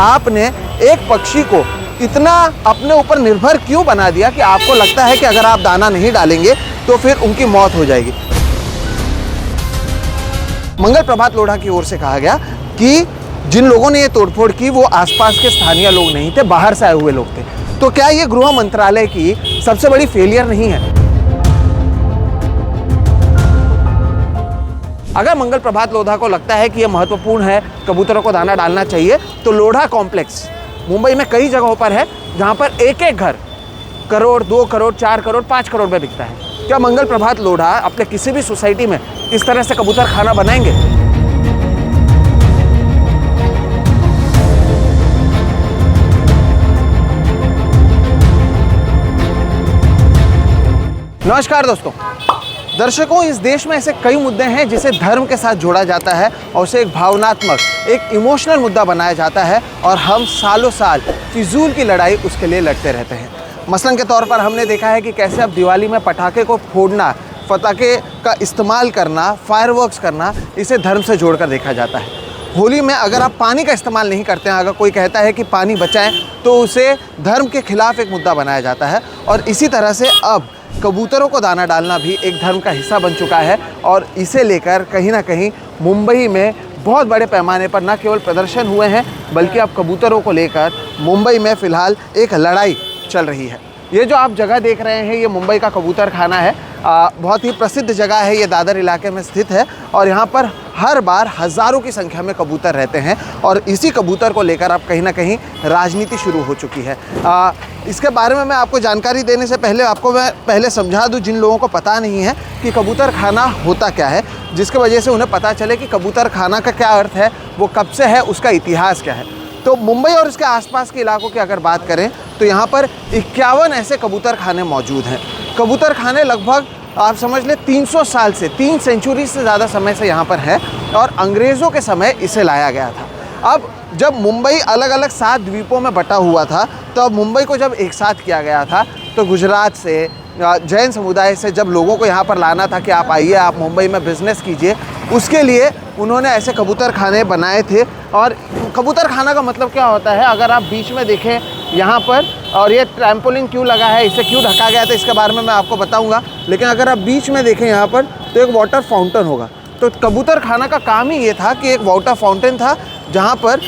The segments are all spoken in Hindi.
आपने एक पक्षी को इतना अपने ऊपर निर्भर क्यों बना दिया कि आपको लगता है कि अगर आप दाना नहीं डालेंगे तो फिर उनकी मौत हो जाएगी। मंगल प्रभात लोढ़ा की ओर से कहा गया कि जिन लोगों ने ये तोड़फोड़ की वो आसपास के स्थानीय लोग नहीं थे, बाहर से आए हुए लोग थे। तो क्या ये गृह मंत्रालय की सबसे बड़ी फेलियर नहीं है? अगर मंगल प्रभात लोढ़ा को लगता है कि यह महत्वपूर्ण है, कबूतरों को दाना डालना चाहिए, तो लोढ़ा कॉम्प्लेक्स मुंबई में कई जगहों पर है जहां पर एक एक घर करोड़, 2 करोड़, 4 करोड़, 5 करोड़ में बिकता है। क्या मंगल प्रभात लोढ़ा अपने किसी भी सोसाइटी में इस तरह से कबूतर खाना बनाएंगे? नमस्कार दर्शकों, इस देश में ऐसे कई मुद्दे हैं जिसे धर्म के साथ जोड़ा जाता है और उसे एक भावनात्मक, एक इमोशनल मुद्दा बनाया जाता है और हम सालों साल फिजूल की लड़ाई उसके लिए लड़ते रहते हैं। मसलन के तौर पर हमने देखा है कि कैसे अब दिवाली में पटाखे को फोड़ना, पटाखे का इस्तेमाल करना, फायरवर्क्स करना, इसे धर्म से जोड़कर देखा जाता है। होली में अगर आप पानी का इस्तेमाल नहीं करते हैं, अगर कोई कहता है कि पानी बचाएं, तो उसे धर्म के खिलाफ एक मुद्दा बनाया जाता है। और इसी तरह से अब कबूतरों को दाना डालना भी एक धर्म का हिस्सा बन चुका है और इसे लेकर कहीं ना कहीं मुंबई में बहुत बड़े पैमाने पर न केवल प्रदर्शन हुए हैं, बल्कि अब कबूतरों को लेकर मुंबई में फ़िलहाल एक लड़ाई चल रही है। ये जो आप जगह देख रहे हैं, ये मुंबई का कबूतर खाना है। बहुत ही प्रसिद्ध जगह है, ये दादर इलाके में स्थित है और यहाँ पर हर बार हज़ारों की संख्या में कबूतर रहते हैं और इसी कबूतर को लेकर अब कहीं ना कहीं राजनीति शुरू हो चुकी है। इसके बारे में मैं आपको जानकारी देने से पहले आपको मैं पहले समझा दूं, जिन लोगों को पता नहीं है कि कबूतर खाना होता क्या है, जिसके वजह से उन्हें पता चले कि कबूतर खाना का क्या अर्थ है, वो कब से है, उसका इतिहास क्या है। तो मुंबई और इसके आसपास के इलाकों की अगर बात करें तो यहाँ पर 51 ऐसे कबूतर खाने मौजूद हैं। कबूतर खाने लगभग आप समझ लें 300 साल से, 3 सेंचुरी से ज़्यादा समय से यहाँ पर है और अंग्रेज़ों के समय इसे लाया गया था। अब जब मुंबई अलग अलग 7 द्वीपों में बटा हुआ था, तो अब मुंबई को जब एक साथ किया गया था, तो गुजरात से, जैन समुदाय से जब लोगों को यहाँ पर लाना था कि आप आइए, आप मुंबई में बिज़नेस कीजिए, उसके लिए उन्होंने ऐसे कबूतर खाने बनाए थे। और कबूतर खाना का मतलब क्या होता है, अगर आप बीच में देखें यहाँ पर, और ये ट्रैम्पोलिन क्यों लगा है, इसे क्यों ढका गया था, इसके बारे में मैं आपको बताऊँगा, लेकिन अगर आप बीच में देखें यहाँ पर तो एक वाटर फाउंटेन होगा। तो कबूतर खाना का काम ही ये था कि एक वाटर फाउंटेन था जहाँ पर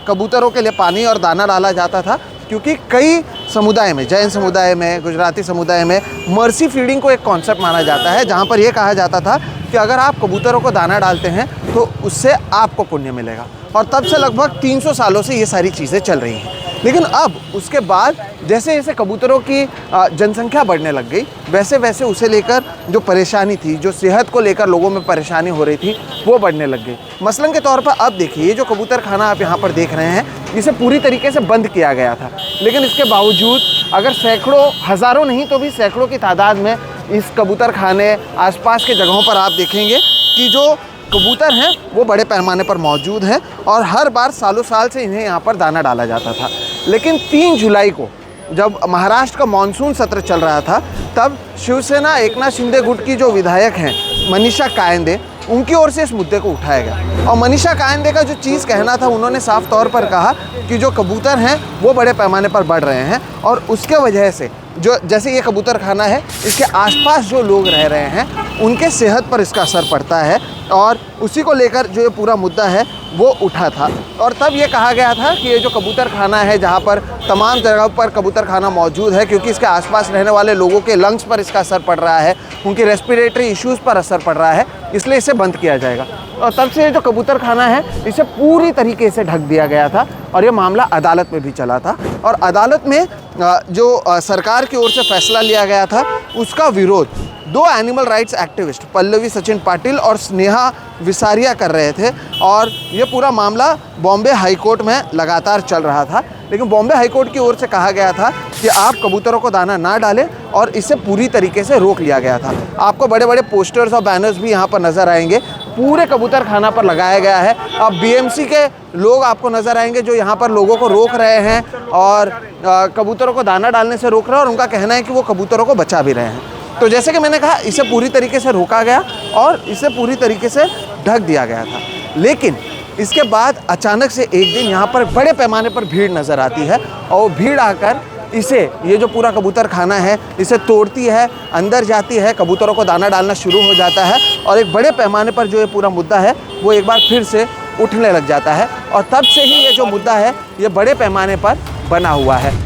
कबूतरों के लिए पानी और दाना डाला जाता था, क्योंकि कई समुदाय में, जैन समुदाय में, गुजराती समुदाय में मर्सी फीडिंग को एक कॉन्सेप्ट माना जाता है, जहाँ पर यह कहा जाता था कि अगर आप कबूतरों को दाना डालते हैं तो उससे आपको पुण्य मिलेगा। और तब से लगभग 300 सालों से ये सारी चीज़ें चल रही हैं। लेकिन अब उसके बाद जैसे जैसे कबूतरों की जनसंख्या बढ़ने लग गई, वैसे वैसे उसे लेकर जो परेशानी थी, जो सेहत को लेकर लोगों में परेशानी हो रही थी, वो बढ़ने लग गई। मसलन के तौर पर अब देखिए, ये जो कबूतर खाना आप यहाँ पर देख रहे हैं, इसे पूरी तरीके से बंद किया गया था, लेकिन इसके बावजूद अगर सैकड़ों, हज़ारों नहीं तो भी सैकड़ों की तादाद में इस कबूतर खाने आसपास के जगहों पर आप देखेंगे कि जो कबूतर हैं वो बड़े पैमाने पर मौजूद हैं और हर बार सालों साल से इन्हें यहाँ पर दाना डाला जाता था। लेकिन 3 जुलाई को जब महाराष्ट्र का मानसून सत्र चल रहा था, तब शिवसेना एकनाथ शिंदे गुट की जो विधायक हैं मनीषा कायंदे, उनकी ओर से इस मुद्दे को उठाया गया। और मनीषा कायंदे का जो चीज़ कहना था, उन्होंने साफ तौर पर कहा कि जो कबूतर हैं वो बड़े पैमाने पर बढ़ रहे हैं और उसके वजह से जो, जैसे ये कबूतर खाना है, इसके आसपास जो लोग रह रहे हैं उनके सेहत पर इसका असर पड़ता है और उसी को लेकर जो ये पूरा मुद्दा है वो उठा था। और तब ये कहा गया था कि ये जो कबूतर खाना है, जहाँ पर तमाम जगहों पर कबूतर खाना मौजूद है, क्योंकि इसके आसपास रहने वाले लोगों के लंग्स पर इसका असर पड़ रहा है, उनकी रेस्पिरेटरी इश्यूज़ पर असर पड़ रहा है, इसलिए इसे बंद किया जाएगा। और तब से ये जो कबूतर खाना है, इसे पूरी तरीके से ढक दिया गया था और ये मामला अदालत में भी चला था। और अदालत में जो सरकार की ओर से फैसला लिया गया था, उसका विरोध 2 animal rights activist Pallavi Sachin Patil और स्नेहा विसारिया कर रहे थे और ये पूरा मामला बॉम्बे हाई कोर्ट में लगातार चल रहा था। लेकिन बॉम्बे हाई कोर्ट की ओर से कहा गया था कि आप कबूतरों को दाना ना डालें और इसे पूरी तरीके से रोक लिया गया था। आपको बड़े बड़े पोस्टर्स और बैनर्स भी यहाँ पर नज़र आएंगे, पूरे कबूतर खाना पर लगाया गया है। अब बीएमसी के लोग आपको नज़र आएंगे जो यहाँ पर लोगों को रोक रहे हैं और कबूतरों को दाना डालने से रोक रहे हैं और उनका कहना है कि वो कबूतरों को बचा भी रहे हैं। तो जैसे कि मैंने कहा, इसे पूरी तरीके से रोका गया और इसे पूरी तरीके से ढक दिया गया था। लेकिन इसके बाद अचानक से एक दिन यहाँ पर बड़े पैमाने पर भीड़ नज़र आती है और वो भीड़ आकर इसे, ये जो पूरा कबूतर खाना है, इसे तोड़ती है, अंदर जाती है, कबूतरों को दाना डालना शुरू हो जाता है और एक बड़े पैमाने पर जो ये पूरा मुद्दा है वो एक बार फिर से उठने लग जाता है और तब से ही ये जो मुद्दा है ये बड़े पैमाने पर बना हुआ है।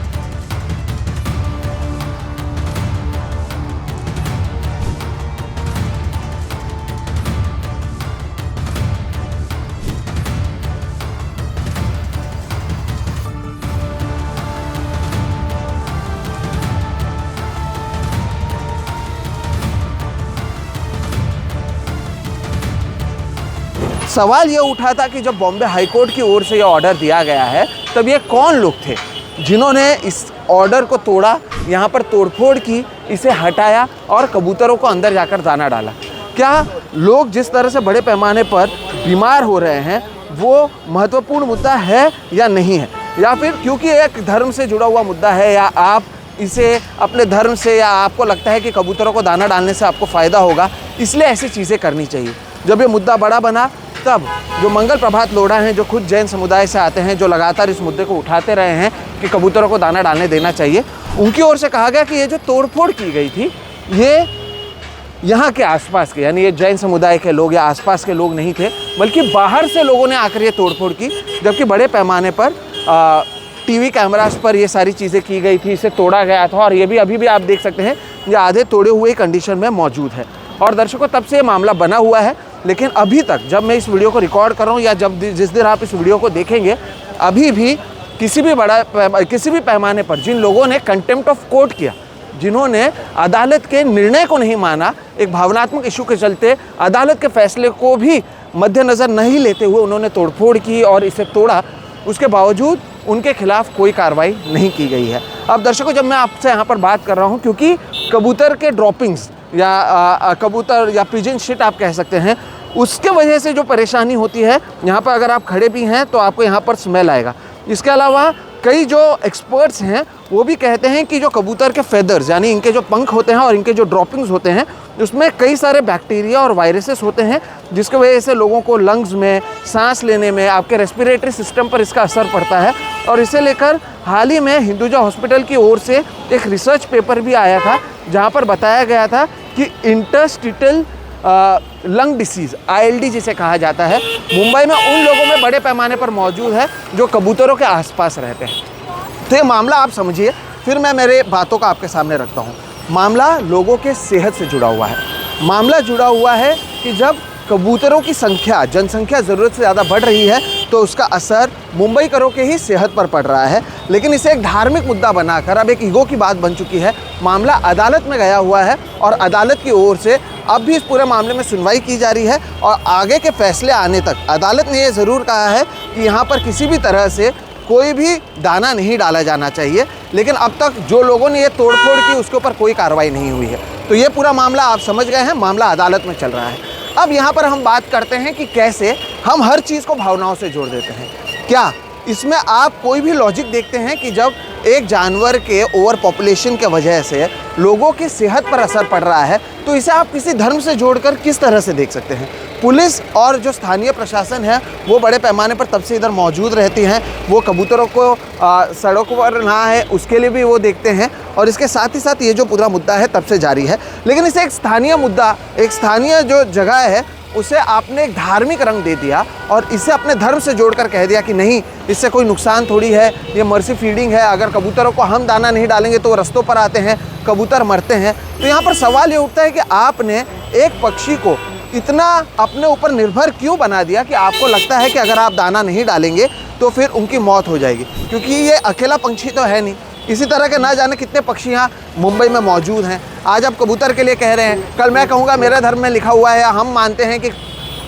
सवाल ये उठा था कि जब बॉम्बे हाई कोर्ट की ओर से ये ऑर्डर दिया गया है तब ये कौन लोग थे जिन्होंने इस ऑर्डर को तोड़ा, यहाँ पर तोड़फोड़ की, इसे हटाया और कबूतरों को अंदर जाकर दाना डाला। क्या लोग जिस तरह से बड़े पैमाने पर बीमार हो रहे हैं वो महत्वपूर्ण मुद्दा है या नहीं है, या फिर क्योंकि एक धर्म से जुड़ा हुआ मुद्दा है, या आप इसे अपने धर्म से, या आपको लगता है कि कबूतरों को दाना डालने से आपको फ़ायदा होगा इसलिए ऐसी चीज़ें करनी चाहिए। जब ये मुद्दा बड़ा बना तब जो मंगल प्रभात लोढ़ा हैं, जो खुद जैन समुदाय से आते हैं, जो लगातार इस मुद्दे को उठाते रहे हैं कि कबूतरों को दाना डालने देना चाहिए, उनकी ओर से कहा गया कि ये जो तोड़फोड़ की गई थी ये यहाँ के आसपास के, यानी ये जैन समुदाय के लोग या आसपास के लोग नहीं थे, बल्कि बाहर से लोगों ने आकर ये तोड़फोड़ की, जबकि बड़े पैमाने पर टीवी कैमरास पर ये सारी चीज़ें की गई थी, इसे तोड़ा गया था और ये भी अभी भी आप देख सकते हैं ये आधे तोड़े हुए कंडीशन में मौजूद है। और दर्शकों, तब से ये मामला बना हुआ है, लेकिन अभी तक जब मैं इस वीडियो को रिकॉर्ड कर रहा हूँ या जब जिस दिन आप इस वीडियो को देखेंगे, अभी भी किसी भी पैमाने पर जिन लोगों ने कंटेम्प्ट ऑफ कोर्ट किया, जिन्होंने अदालत के निर्णय को नहीं माना, एक भावनात्मक इशू के चलते अदालत के फैसले को भी मद्देनज़र नहीं लेते हुए उन्होंने तोड़फोड़ की और इसे तोड़ा, उसके बावजूद उनके खिलाफ कोई कार्रवाई नहीं की गई है। अब दर्शकों, जब मैं आपसे यहाँ पर बात कर रहा हूँ, क्योंकि कबूतर के ड्रॉपिंग्स या कबूतर या पिजन शिट आप कह सकते हैं, उसके वजह से जो परेशानी होती है, यहाँ पर अगर आप खड़े भी हैं तो आपको यहाँ पर स्मेल आएगा। इसके अलावा कई जो एक्सपर्ट्स हैं वो भी कहते हैं कि जो कबूतर के फेदर्स, यानी इनके जो पंख होते हैं और इनके जो ड्रॉपिंग्स होते हैं, उसमें कई सारे बैक्टीरिया और वायरसेस होते हैं, जिसकी वजह से लोगों को लंग्स में, सांस लेने में, आपके रेस्पिरेटरी सिस्टम पर इसका असर पड़ता है। और इसे लेकर हाल ही में हिंदुजा हॉस्पिटल की ओर से एक रिसर्च पेपर भी आया था, जहाँ पर बताया गया था कि इंटरस्टिटल लंग डिसीज़, ILD जिसे कहा जाता है, मुंबई में उन लोगों में बड़े पैमाने पर मौजूद है जो कबूतरों के आसपास रहते हैं। तो ये मामला आप समझिए, फिर मैं मेरे बातों का आपके सामने रखता हूँ। मामला लोगों के सेहत से जुड़ा हुआ है। मामला जुड़ा हुआ है कि जब कबूतरों की संख्या, जनसंख्या ज़रूरत से ज़्यादा बढ़ रही है तो उसका असर मुंबईकरों के ही सेहत पर पड़ रहा है, लेकिन इसे एक धार्मिक मुद्दा बनाकर अब एक ईगो की बात बन चुकी है। मामला अदालत में गया हुआ है और अदालत की ओर से अब भी इस पूरे मामले में सुनवाई की जा रही है और आगे के फैसले आने तक अदालत ने ये ज़रूर कहा है कि यहाँ पर किसी भी तरह से कोई भी दाना नहीं डाला जाना चाहिए, लेकिन अब तक जो लोगों ने ये तोड़फोड़ की उसके ऊपर कोई कार्रवाई नहीं हुई है। तो ये पूरा मामला आप समझ गए हैं, मामला अदालत में चल रहा है। अब यहाँ पर हम बात करते हैं कि कैसे हम हर चीज़ को भावनाओं से जोड़ देते हैं। क्या इसमें आप कोई भी लॉजिक देखते हैं कि जब एक जानवर के ओवर पॉपुलेशन के वजह से लोगों की सेहत पर असर पड़ रहा है तो इसे आप किसी धर्म से जोड़कर किस तरह से देख सकते हैं? पुलिस और जो स्थानीय प्रशासन है वो बड़े पैमाने पर तब से इधर मौजूद रहती हैं, वो कबूतरों को सड़कों पर ना है उसके लिए भी वो देखते हैं, और इसके साथ ही साथ ये जो पूरा मुद्दा है तब से जारी है। लेकिन इसे एक स्थानीय मुद्दा, एक स्थानीय जो जगह है उसे आपने एक धार्मिक रंग दे दिया और इसे अपने धर्म से जोड़कर कह दिया कि नहीं, इससे कोई नुकसान थोड़ी है, ये मर्सी फीडिंग है, अगर कबूतरों को हम दाना नहीं डालेंगे तो वो रस्तों पर आते हैं, कबूतर मरते हैं। तो यहाँ पर सवाल ये उठता है कि आपने एक पक्षी को इतना अपने ऊपर निर्भर क्यों बना दिया कि आपको लगता है कि अगर आप दाना नहीं डालेंगे तो फिर उनकी मौत हो जाएगी, क्योंकि ये अकेला पंछी तो है नहीं। इसी तरह के ना जाने कितने पक्षी यहाँ मुंबई में मौजूद हैं। आज आप कबूतर के लिए कह रहे हैं, कल मैं कहूँगा मेरे धर्म में लिखा हुआ है या हम मानते हैं कि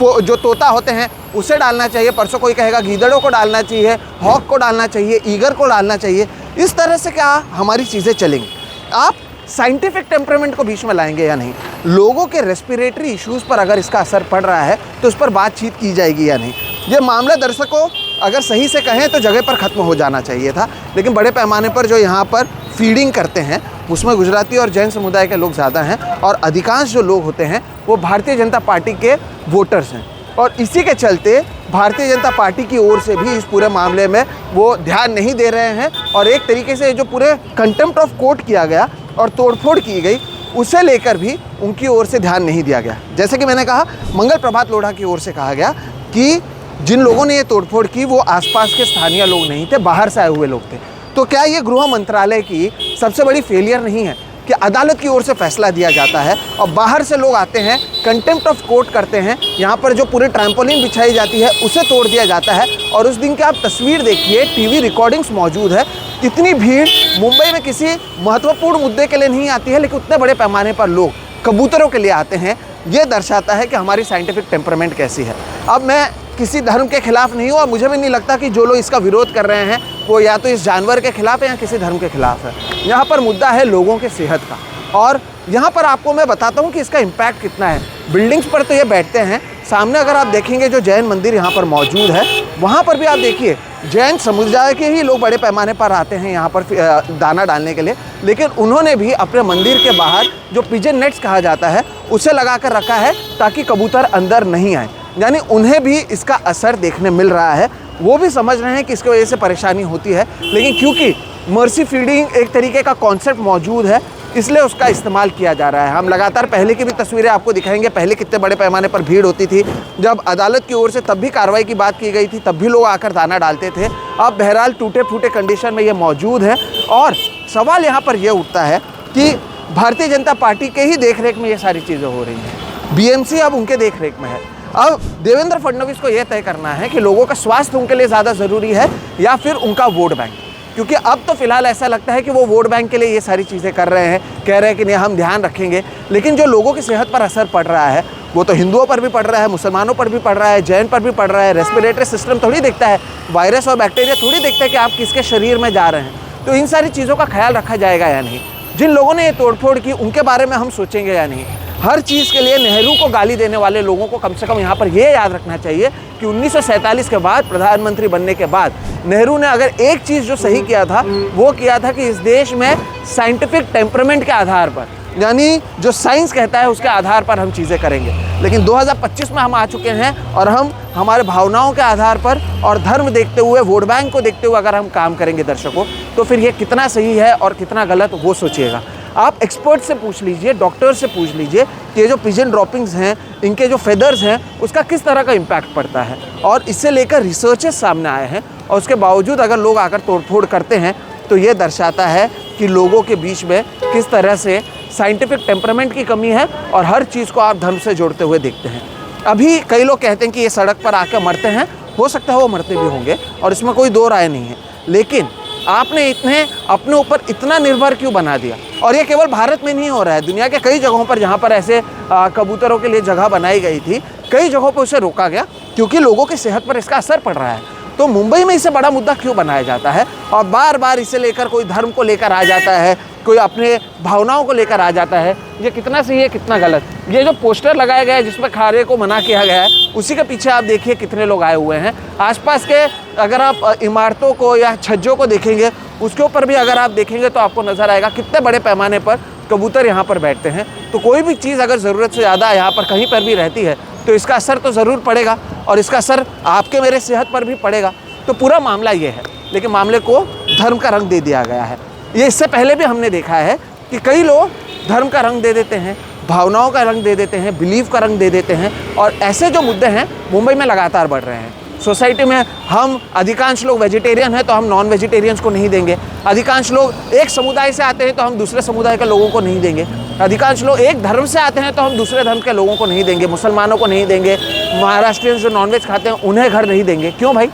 जो तोता होते हैं उसे डालना चाहिए, परसों कोई कहेगा गीदड़ों को डालना चाहिए, हॉक को डालना चाहिए, ईगर को डालना चाहिए। इस तरह से क्या हमारी चीज़ें चलेंगी? आप साइंटिफिक टेम्परामेंट को बीच में लाएंगे या नहीं? लोगों के रेस्पिरेटरी इश्यूज़ पर अगर इसका असर पड़ रहा है तो उस पर बातचीत की जाएगी या नहीं? ये मामला दर्शकों अगर सही से कहें तो जगह पर ख़त्म हो जाना चाहिए था, लेकिन बड़े पैमाने पर जो यहाँ पर फीडिंग करते हैं उसमें गुजराती और जैन समुदाय के लोग ज़्यादा हैं और अधिकांश जो लोग होते हैं वो भारतीय जनता पार्टी के वोटर्स हैं। और इसी के चलते भारतीय जनता पार्टी की ओर से भी इस पूरे मामले में वो ध्यान नहीं दे रहे हैं और एक तरीके से जो पूरे कंटेम्प्ट ऑफ कोर्ट किया गया और तोड़फोड़ की गई उसे लेकर भी उनकी ओर से ध्यान नहीं दिया गया। जैसे कि मैंने कहा, मंगल प्रभात लोढ़ा की ओर से कहा गया कि जिन लोगों ने ये तोड़फोड़ की वो आसपास के स्थानीय लोग नहीं थे, बाहर से आए हुए लोग थे। तो क्या ये गृह मंत्रालय की सबसे बड़ी फेलियर नहीं है कि अदालत की ओर से फैसला दिया जाता है और बाहर से लोग आते हैं, कंटेम्प्ट ऑफ कोर्ट करते हैं, यहाँ पर जो पूरी ट्रैम्पोलिन बिछाई जाती है उसे तोड़ दिया जाता है। और उस दिन की आप तस्वीर देखिए, टीवी रिकॉर्डिंग्स मौजूद है, इतनी भीड़ मुंबई में किसी महत्वपूर्ण मुद्दे के लिए नहीं आती है, लेकिन उतने बड़े पैमाने पर लोग कबूतरों के लिए आते हैं। ये दर्शाता है कि हमारी साइंटिफिक टेम्परामेंट कैसी है। अब मैं किसी धर्म के खिलाफ नहीं हूँ और मुझे भी नहीं लगता कि जो लोग इसका विरोध कर रहे हैं वो या तो इस जानवर के खिलाफ है या किसी धर्म के खिलाफ है। यहाँ पर मुद्दा है लोगों के सेहत का, और यहाँ पर आपको मैं बताता हूँ कि इसका इम्पैक्ट कितना है। बिल्डिंग्स पर तो ये बैठते हैं, सामने अगर आप देखेंगे जो जैन मंदिर यहाँ पर मौजूद है वहाँ पर भी आप देखिए जैन समुदाय के ही लोग बड़े पैमाने पर आते हैं यहाँ पर दाना डालने के लिए, लेकिन उन्होंने भी अपने मंदिर के बाहर जो पिजन नेट्स कहा जाता है उसे लगा कर रखा है ताकि कबूतर अंदर नहीं आए। यानी उन्हें भी इसका असर देखने मिल रहा है, वो भी समझ रहे हैं कि इसकी वजह से परेशानी होती है, लेकिन क्योंकि मर्सी फीडिंग एक तरीके का कॉन्सेप्ट मौजूद है इसलिए उसका इस्तेमाल किया जा रहा है। हम लगातार पहले की भी तस्वीरें आपको दिखाएंगे, पहले कितने बड़े पैमाने पर भीड़ होती थी, जब अदालत की ओर से तब भी कार्रवाई की बात की गई थी, तब भी लोग आकर दाना डालते थे। अब बहरहाल टूटे फूटे कंडीशन में ये मौजूद है और सवाल यहाँ पर यह उठता है कि भारतीय जनता पार्टी के ही देखरेख में ये सारी चीज़ें हो रही हैं, बीएमसी अब उनके देखरेख में है। अब देवेंद्र फडणवीस को यह तय करना है कि लोगों का स्वास्थ्य उनके लिए ज़्यादा ज़रूरी है या फिर उनका वोट बैंक, क्योंकि अब तो फिलहाल ऐसा लगता है कि वो वोट बैंक के लिए ये सारी चीज़ें कर रहे हैं, कह रहे हैं कि नहीं हम ध्यान रखेंगे, लेकिन जो लोगों की सेहत पर असर पड़ रहा है वो तो हिंदुओं पर भी पड़ रहा है, मुसलमानों पर भी पड़ रहा है, जैन पर भी पड़ रहा है। रेस्पिरेटरी सिस्टम थोड़ी देखता है, वायरस और बैक्टीरिया थोड़ी देखता है कि आप किसके शरीर में जा रहे हैं। तो इन सारी चीज़ों का ख्याल रखा जाएगा या नहीं? जिन लोगों ने ये तोड़फोड़ की उनके बारे में हम सोचेंगे या नहीं? हर चीज़ के लिए नेहरू को गाली देने वाले लोगों को कम से कम यहाँ पर ये याद रखना चाहिए कि 1947 के बाद प्रधानमंत्री बनने के बाद नेहरू ने अगर एक चीज़ जो सही किया था वो किया था कि इस देश में साइंटिफिक टेम्परामेंट के आधार पर, यानी जो साइंस कहता है उसके आधार पर हम चीज़ें करेंगे। लेकिन 2025 में हम आ चुके हैं और हम हमारे भावनाओं के आधार पर और धर्म देखते हुए, वोट बैंक को देखते हुए अगर हम काम करेंगे दर्शकों, तो फिर ये कितना सही है और कितना गलत वो सोचिएगा। आप एक्सपर्ट से पूछ लीजिए, डॉक्टर से पूछ लीजिए कि ये जो पिजन ड्रॉपिंग्स हैं, इनके जो फेदर्स हैं, उसका किस तरह का इम्पैक्ट पड़ता है। और इससे लेकर रिसर्चेस सामने आए हैं और उसके बावजूद अगर लोग आकर तोड़फोड़ करते हैं तो ये दर्शाता है कि लोगों के बीच में किस तरह से साइंटिफिक टेम्परामेंट की कमी है और हर चीज़ को आप धर्म से जोड़ते हुए देखते हैं। अभी कई लोग कहते हैं कि ये सड़क पर आकर मरते हैं, हो सकता है वो मरते भी होंगे और इसमें कोई दो राय नहीं है, लेकिन आपने इतने अपने ऊपर इतना निर्भर क्यों बना दिया? और ये केवल भारत में नहीं हो रहा है, दुनिया के कई जगहों पर जहाँ पर ऐसे कबूतरों के लिए जगह बनाई गई थी, कई जगहों पर उसे रोका गया क्योंकि लोगों की सेहत पर इसका असर पड़ रहा है। तो मुंबई में इसे बड़ा मुद्दा क्यों बनाया जाता है और बार बार इसे लेकर कोई धर्म को लेकर आ जाता है, कोई अपने भावनाओं को लेकर आ जाता है? ये कितना सही है कितना गलत? ये जो पोस्टर लगाया गया है जिसमें खारे को मना किया गया है, उसी के पीछे आप देखिए कितने लोग आए हुए हैं। आसपास के अगर आप इमारतों को या छज्जों को देखेंगे, उसके ऊपर भी अगर आप देखेंगे तो आपको नज़र आएगा कितने बड़े पैमाने पर कबूतर यहाँ पर बैठते हैं। तो कोई भी चीज़ अगर ज़रूरत से ज़्यादा यहाँ पर कहीं पर भी रहती है तो इसका असर तो ज़रूर पड़ेगा और इसका असर आपके मेरे सेहत पर भी पड़ेगा। तो पूरा मामला ये है, लेकिन मामले को धर्म का रंग दे दिया गया है। ये इससे पहले भी हमने देखा है कि कई लोग धर्म का रंग दे देते हैं, भावनाओं का रंग दे देते हैं, बिलीफ का रंग दे देते हैं, और ऐसे जो मुद्दे हैं मुंबई में लगातार बढ़ रहे हैं। सोसाइटी में हम अधिकांश लोग वेजिटेरियन हैं तो हम नॉन वेजिटेरियंस को नहीं देंगे, अधिकांश लोग एक समुदाय से आते हैं तो हम दूसरे समुदाय के लोगों को नहीं देंगे, अधिकांश लोग एक धर्म से आते हैं तो हम दूसरे धर्म के लोगों को नहीं देंगे, मुसलमानों को नहीं देंगे, महाराष्ट्रियंस जो नॉनवेज खाते हैं उन्हें घर नहीं देंगे। क्यों भाई?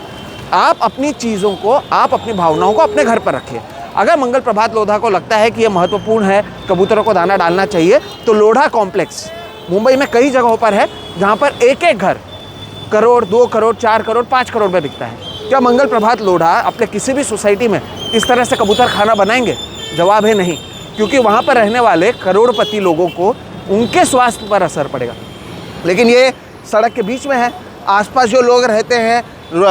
आप अपनी चीज़ों को, आप अपनी भावनाओं को अपने घर पर रखिए। अगर मंगल प्रभात लोढ़ा को लगता है कि ये महत्वपूर्ण है, कबूतरों को दाना डालना चाहिए, तो लोढ़ा कॉम्प्लेक्स मुंबई में कई जगहों पर है जहाँ पर एक एक घर करोड़, 2 करोड़, 4 करोड़, 5 करोड़ में बिकता है। क्या मंगल प्रभात लोढ़ा अपने किसी भी सोसाइटी में इस तरह से कबूतर खाना बनाएंगे? जवाब है नहीं, क्योंकि वहाँ पर रहने वाले करोड़पति लोगों को उनके स्वास्थ्य पर असर पड़ेगा। लेकिन ये सड़क के बीच में है, आसपास जो लोग रहते हैं,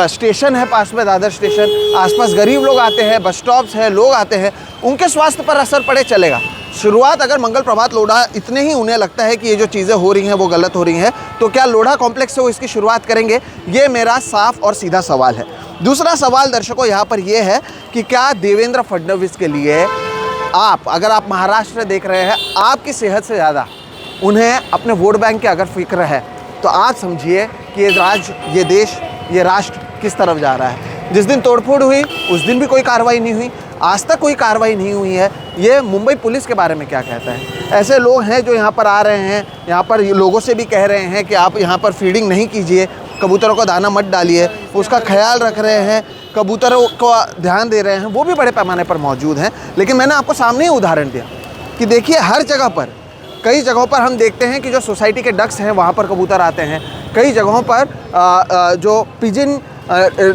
स्टेशन है पास में, दादर स्टेशन, आसपास गरीब लोग आते हैं, बस स्टॉप्स हैं, लोग आते हैं, उनके स्वास्थ्य पर असर पड़े चलेगा। शुरुआत अगर मंगल प्रभात लोढ़ा इतने ही उन्हें लगता है कि ये जो चीज़ें हो रही हैं वो गलत हो रही हैं, तो क्या लोढ़ा कॉम्प्लेक्स से वो इसकी शुरुआत करेंगे? ये मेरा साफ और सीधा सवाल है। दूसरा सवाल दर्शकों यहाँ पर ये है कि क्या देवेंद्र फडणवीस के लिए अगर आप महाराष्ट्र देख रहे हैं, आपकी सेहत से ज़्यादा उन्हें अपने वोट बैंक की अगर फिक्र है, तो आप समझिए कि ये राज्य, ये देश, ये राष्ट्र किस तरफ जा रहा है। जिस दिन तोड़फोड़ हुई उस दिन भी कोई कार्रवाई नहीं हुई, आज तक कोई कार्रवाई नहीं हुई है। ये मुंबई पुलिस के बारे में क्या कहता है? ऐसे लोग हैं जो यहाँ पर आ रहे हैं, यहाँ पर लोगों से भी कह रहे हैं कि आप यहाँ पर फीडिंग नहीं कीजिए, कबूतरों को दाना मत डालिए, उसका ख्याल रख रहे हैं, कबूतरों को ध्यान दे रहे हैं, वो भी बड़े पैमाने पर मौजूद हैं। लेकिन मैंने आपको सामने ही उदाहरण दिया कि देखिए हर जगह पर, कई जगहों पर हम देखते हैं कि जो सोसाइटी के डक्स हैं वहाँ पर कबूतर आते हैं, कई जगहों पर जो पिजन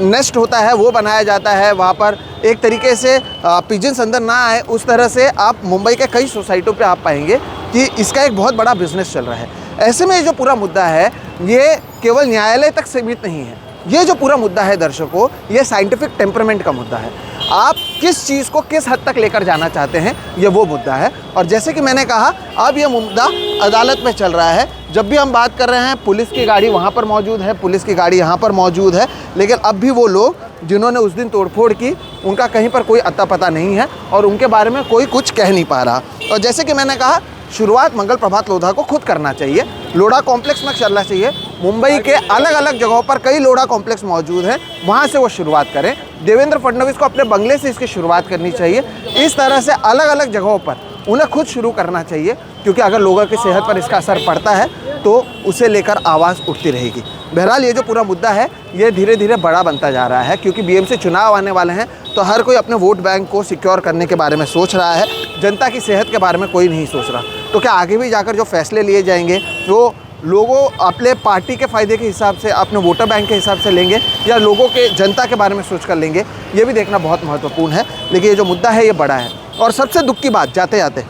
नेस्ट होता है वो बनाया जाता है, वहाँ पर एक तरीके से पिजन्स अंदर ना आए, उस तरह से आप मुंबई के कई सोसाइटियों पे आप पाएंगे कि इसका एक बहुत बड़ा बिजनेस चल रहा है। ऐसे में ये जो पूरा मुद्दा है ये केवल न्यायालय तक सीमित नहीं है। ये जो पूरा मुद्दा है दर्शकों, ये साइंटिफिक टेम्परामेंट का मुद्दा है। आप किस चीज़ को किस हद तक लेकर जाना चाहते हैं, ये वो मुद्दा है। और जैसे कि मैंने कहा, अब ये मुद्दा अदालत में चल रहा है। जब भी हम बात कर रहे हैं, पुलिस की गाड़ी वहाँ पर मौजूद है, पुलिस की गाड़ी यहाँ पर मौजूद है, लेकिन अब भी वो लोग जिन्होंने उस दिन तोड़फोड़ की, उनका कहीं पर कोई अता पता नहीं है और उनके बारे में कोई कुछ कह नहीं पा रहा। और जैसे कि मैंने कहा, शुरुआत मंगल प्रभात लोढ़ा को खुद करना चाहिए, लोढ़ा कॉम्प्लेक्स में चलना चाहिए। मुंबई के अलग अलग जगहों पर कई लोढ़ा कॉम्प्लेक्स मौजूद हैं, वहाँ से वो शुरुआत करें। देवेंद्र फडणवीस को अपने बंगले से इसकी शुरुआत करनी चाहिए। इस तरह से अलग अलग जगहों पर उन्हें खुद शुरू करना चाहिए, क्योंकि अगर लोगों की सेहत पर इसका असर पड़ता है तो उसे लेकर आवाज़ उठती रहेगी। बहरहाल ये जो पूरा मुद्दा है ये धीरे धीरे बड़ा बनता जा रहा है, क्योंकि बीएमसी चुनाव आने वाले हैं, तो हर कोई अपने वोट बैंक को सिक्योर करने के बारे में सोच रहा है, जनता की सेहत के बारे में कोई नहीं सोच रहा। तो क्या आगे भी जाकर जो फैसले लिए जाएंगे वो लोगों अपने पार्टी के फ़ायदे के हिसाब से, अपने वोटर बैंक के हिसाब से लेंगे, या लोगों के जनता के बारे में सोच कर लेंगे, ये भी देखना बहुत महत्वपूर्ण है। लेकिन ये जो मुद्दा है ये बड़ा है। और सबसे दुख की बात, जाते जाते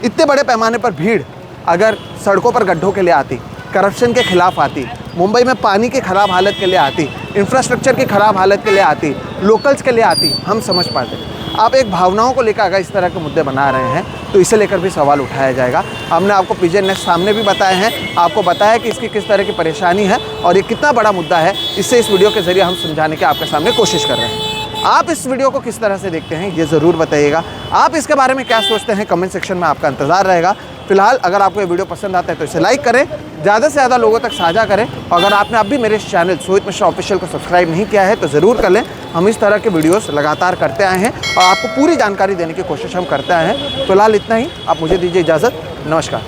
इतने बड़े पैमाने पर भीड़ अगर सड़कों पर गड्ढों के लिए आती, करप्शन के खिलाफ आती, मुंबई में पानी की ख़राब हालत के लिए आती, इंफ्रास्ट्रक्चर की ख़राब हालत के लिए आती, लोकल्स के लिए आती, हम समझ पाते। आप एक भावनाओं को लेकर अगर इस तरह के मुद्दे बना रहे हैं तो इसे लेकर भी सवाल उठाया जाएगा। हमने आपको पिजन नेस्ट सामने भी बताए हैं, आपको बताया कि इसकी किस तरह की परेशानी है और ये कितना बड़ा मुद्दा है। इससे इस वीडियो के ज़रिए हम समझाने की आपके सामने कोशिश कर रहे हैं। आप इस वीडियो को किस तरह से देखते हैं ये ज़रूर बताइएगा। आप इसके बारे में क्या सोचते हैं, कमेंट सेक्शन में आपका इंतज़ार रहेगा। फिलहाल अगर आपको ये वीडियो पसंद आता है तो इसे लाइक करें, ज़्यादा से ज़्यादा लोगों तक साझा करें। और अगर आपने अब भी मेरे इस चैनल सोहित मिश्रा ऑफिशियल को सब्सक्राइब नहीं किया है तो ज़रूर कर लें। हम इस तरह के वीडियोस लगातार करते आए हैं और आपको पूरी जानकारी देने की कोशिश हम करते आए हैं। फिलहाल इतना ही, आप मुझे दीजिए इजाज़त। नमस्कार।